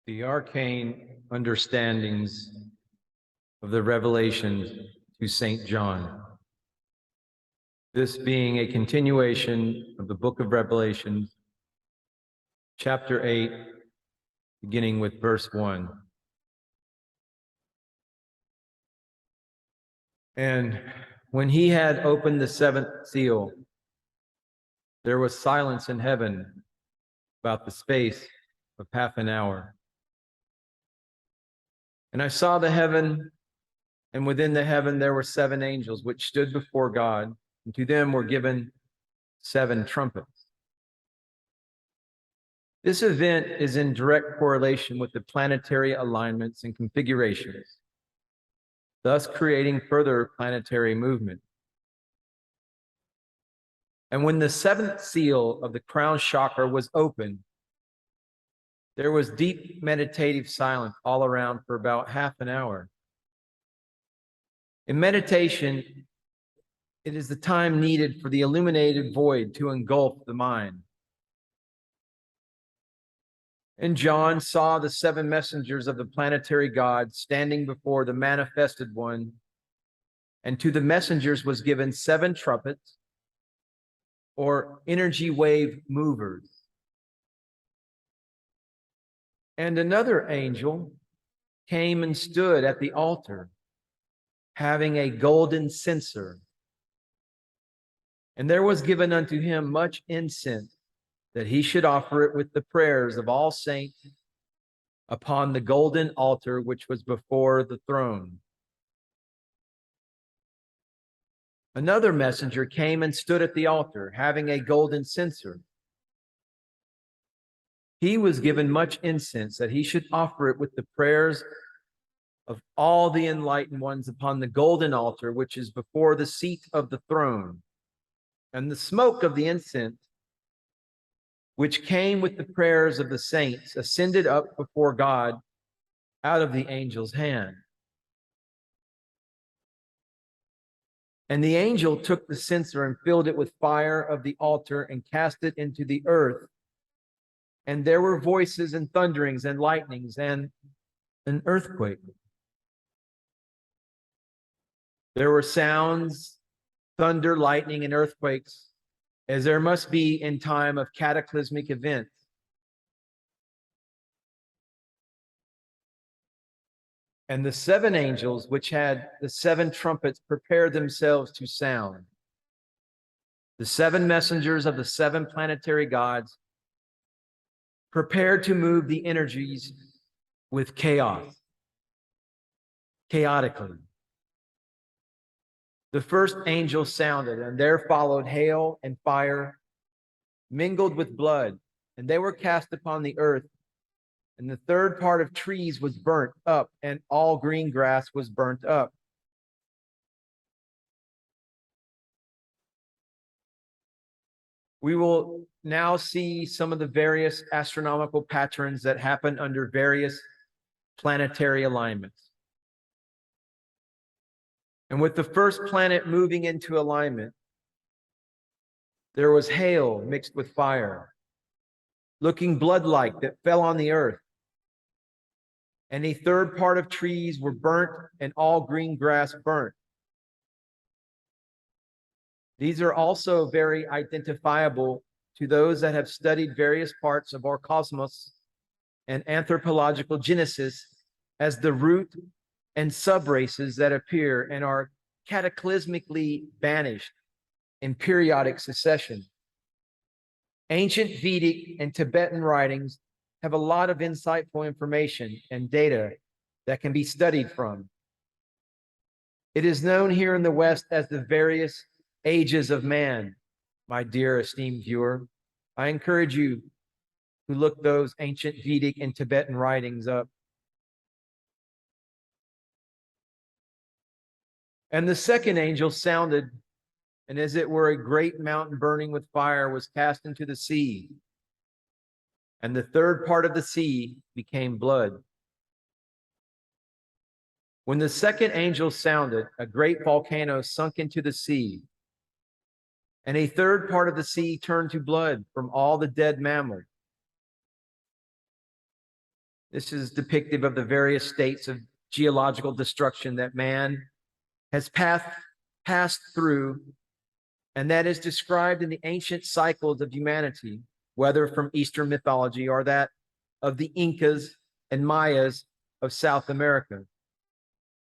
The arcane understandings of the Revelation to St. John. This being a continuation of the book of Revelation, chapter 8, beginning with verse 1. And when he had opened the seventh seal, there was silence in heaven about the space of half an hour. And I saw the heaven, and within the heaven there were seven angels, which stood before God, and to them were given seven trumpets. This event is in direct correlation with the planetary alignments and configurations, thus creating further planetary movement. And when the seventh seal of the crown chakra was opened, there was deep meditative silence all around for about half an hour. In meditation, it is the time needed for the illuminated void to engulf the mind. And John saw the seven messengers of the planetary God standing before the manifested one, and to the messengers was given seven trumpets, or energy wave movers. And another angel came and stood at the altar, having a golden censer. And there was given unto him much incense, that he should offer it with the prayers of all saints upon the golden altar which was before the throne. Another messenger came and stood at the altar, having a golden censer. He was given much incense, that he should offer it with the prayers of all the enlightened ones upon the golden altar which is before the seat of the throne. And the smoke of the incense, which came with the prayers of the saints, ascended up before God out of the angel's hand. And the angel took the censer and filled it with fire of the altar and cast it into the earth. And there were voices and thunderings and lightnings and an earthquake. There were sounds, thunder, lightning, and earthquakes, as there must be in time of cataclysmic events. And the seven angels, which had the seven trumpets, prepared themselves to sound. The seven messengers of the seven planetary gods prepared to move the energies with chaotically. The first angel sounded, and there followed hail and fire mingled with blood, and they were cast upon the earth. And the third part of trees was burnt up, and all green grass was burnt up. We will now see some of the various astronomical patterns that happen under various planetary alignments. And with the first planet moving into alignment, there was hail mixed with fire, looking blood-like, that fell on the earth. And a third part of trees were burnt, and all green grass burnt. These are also very identifiable to those that have studied various parts of our cosmos and anthropological genesis as the root and subraces that appear and are cataclysmically banished in periodic succession. Ancient Vedic and Tibetan writings have a lot of insightful information and data that can be studied from. It is known here in the West as the various ages of man, my dear esteemed viewer. I encourage you to look those ancient Vedic and Tibetan writings up. And the second angel sounded, and as it were a great mountain burning with fire was cast into the sea. And the third part of the sea became blood. When the second angel sounded, a great volcano sunk into the sea, and a third part of the sea turned to blood from all the dead mammals. This is depictive of the various states of geological destruction that man has passed through, and that is described in the ancient cycles of humanity, whether from Eastern mythology or that of the Incas and Mayas of South America,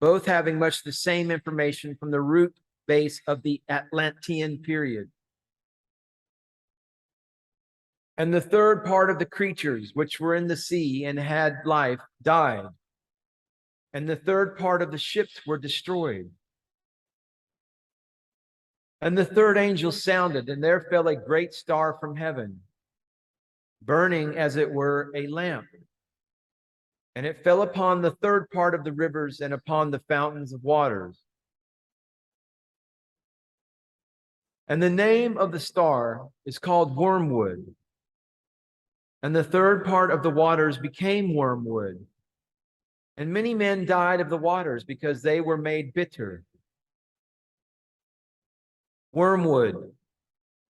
both having much the same information from the root base of the Atlantean period. And the third part of the creatures which were in the sea and had life died. And the third part of the ships were destroyed. And the third angel sounded, and there fell a great star from heaven, burning as it were a lamp. And it fell upon the third part of the rivers and upon the fountains of waters. And the name of the star is called Wormwood. And the third part of the waters became wormwood. And many men died of the waters because they were made bitter. Wormwood,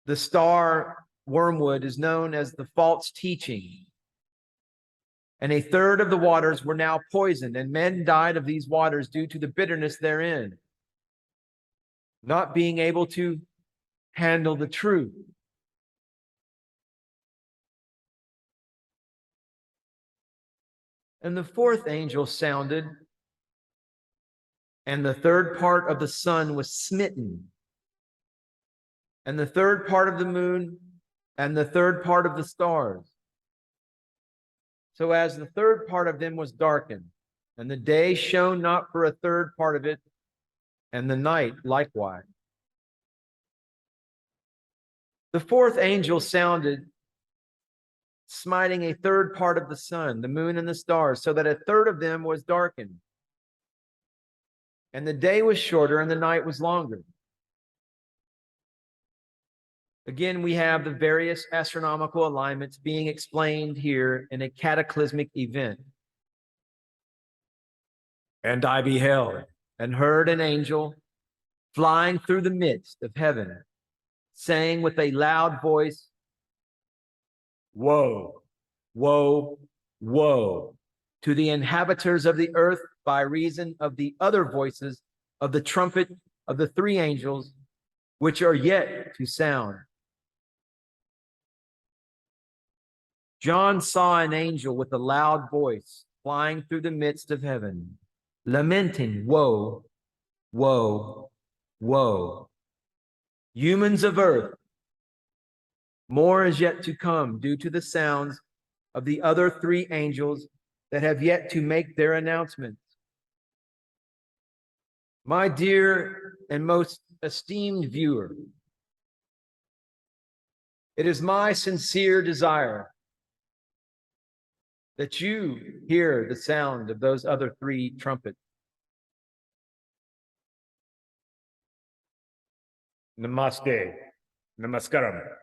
the star Wormwood, is known as the false teaching. And a third of the waters were now poisoned, and men died of these waters due to the bitterness therein, not being able to handle the truth. And the fourth angel sounded, and the third part of the sun was smitten, and the third part of the moon, and the third part of the stars. So as the third part of them was darkened, and the day shone not for a third part of it, and the night likewise. The fourth angel sounded, smiting a third part of the sun, the moon, and the stars, so that a third of them was darkened. And the day was shorter, and the night was longer. Again, we have the various astronomical alignments being explained here in a cataclysmic event. And I beheld and heard an angel flying through the midst of heaven, saying with a loud voice, "Woe, woe, woe to the inhabitants of the earth by reason of the other voices of the trumpet of the three angels, which are yet to sound." John saw an angel with a loud voice flying through the midst of heaven, lamenting, "Woe, woe, woe. Humans of earth, more is yet to come due to the sounds of the other three angels that have yet to make their announcements." My dear and most esteemed viewer, it is my sincere desire that you hear the sound of those other three trumpets. Namaste. Namaskaram.